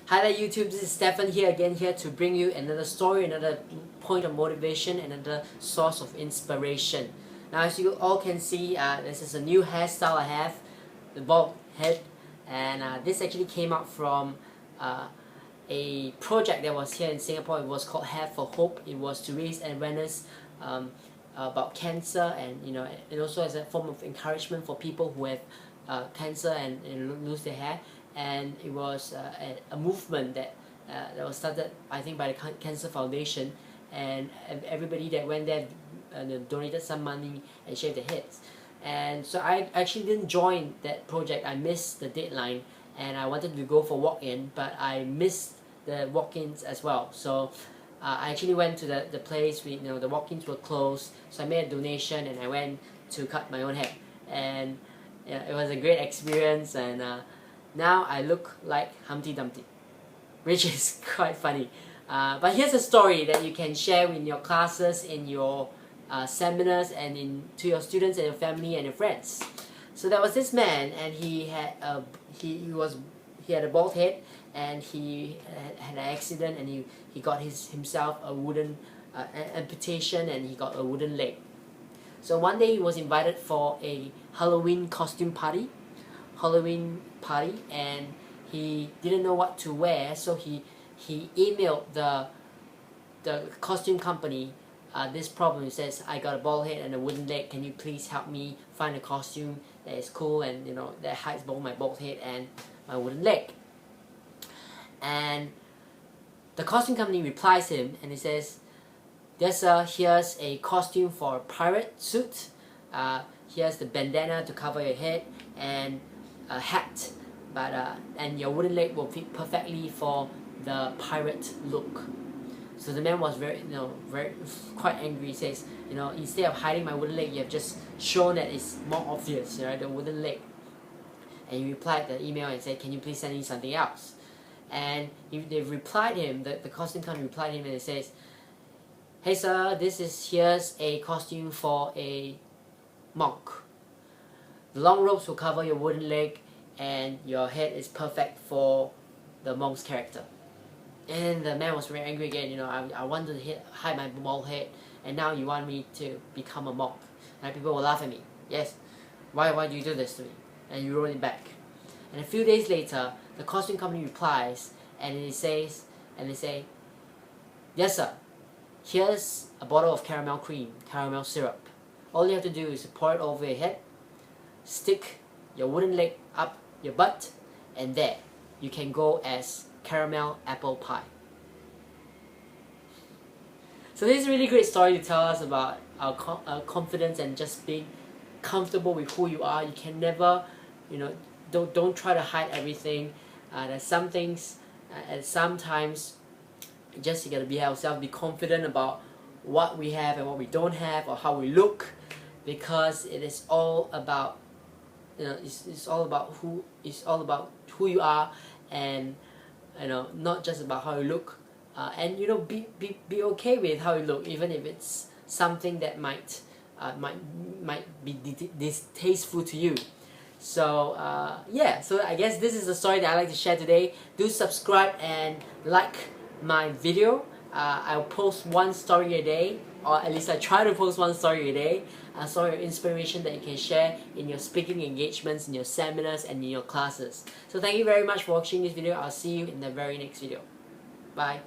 Hi there YouTube, this is Stefan here again, here to bring you another story, another point of motivation, another source of inspiration. Now as you all can see, this is a new hairstyle I have, the bald head, and this actually came out from a project that was here in Singapore. It was called Hair for Hope. It was to raise awareness about cancer, and it also as a form of encouragement for people who have cancer and lose their hair. And it was a movement that was started, I think, by the Cancer Foundation, and everybody that went there donated some money and shaved their heads. And so I actually didn't join that project. I missed the deadline, and I wanted to go for walk-in, but I missed the walk-ins as well. So I actually went to the place. The walk-ins were closed, so I made a donation and I went to cut my own hair, and it was a great experience. And now I look like Humpty Dumpty, which is quite funny. But here's a story that you can share in your classes, in your seminars, and to your students and your family and your friends. So there was this man, and he had a bald head, and he had an accident, and he got himself a wooden amputation, and he got a wooden leg. So one day he was invited for a Halloween costume party, and he didn't know what to wear, so he emailed the costume company this problem. He says, I got a bald head and a wooden leg, can you please help me find a costume that is cool and that hides both my bald head and my wooden leg. And the costume company replies him, and he says, yes sir, here's a costume for a pirate suit, here's the bandana to cover your head, and a hat, and your wooden leg will fit perfectly for the pirate look. So the man was quite angry. He says, instead of hiding my wooden leg, you have just shown that it's more obvious, right, the wooden leg. And he replied the email and said, can you please send me something else? And they replied him, the costume company replied him, and it says, hey sir, here's a costume for a monk. The long robes will cover your wooden leg, and your head is perfect for the monk's character. And the man was very angry again. I wanted to hide my bald head, and now you want me to become a monk. And people will laugh at me. Yes, why do you do this to me? And you wrote it back. And a few days later, the costume company replies, and they say, yes sir, here's a bottle of caramel cream, caramel syrup. All you have to do is pour it over your head, stick your wooden leg up your butt, and there you can go as caramel apple pie. So this is a really great story to tell us about our confidence and just being comfortable with who you are. You can never, don't try to hide everything. There's some things, and sometimes just you gotta be ourselves, be confident about what we have and what we don't have, or how we look, because it is all about it's all about who you are, and not just about how you look, and be okay with how you look, even if it's something that might be distasteful to you. So yeah, so I guess this is the story that I like to share today. Do subscribe and like my video. I'll post one story a day, or at least I try to post one story a day, a story of inspiration that you can share in your speaking engagements, in your seminars, and in your classes. So thank you very much for watching this video. I'll see you in the very next video. Bye.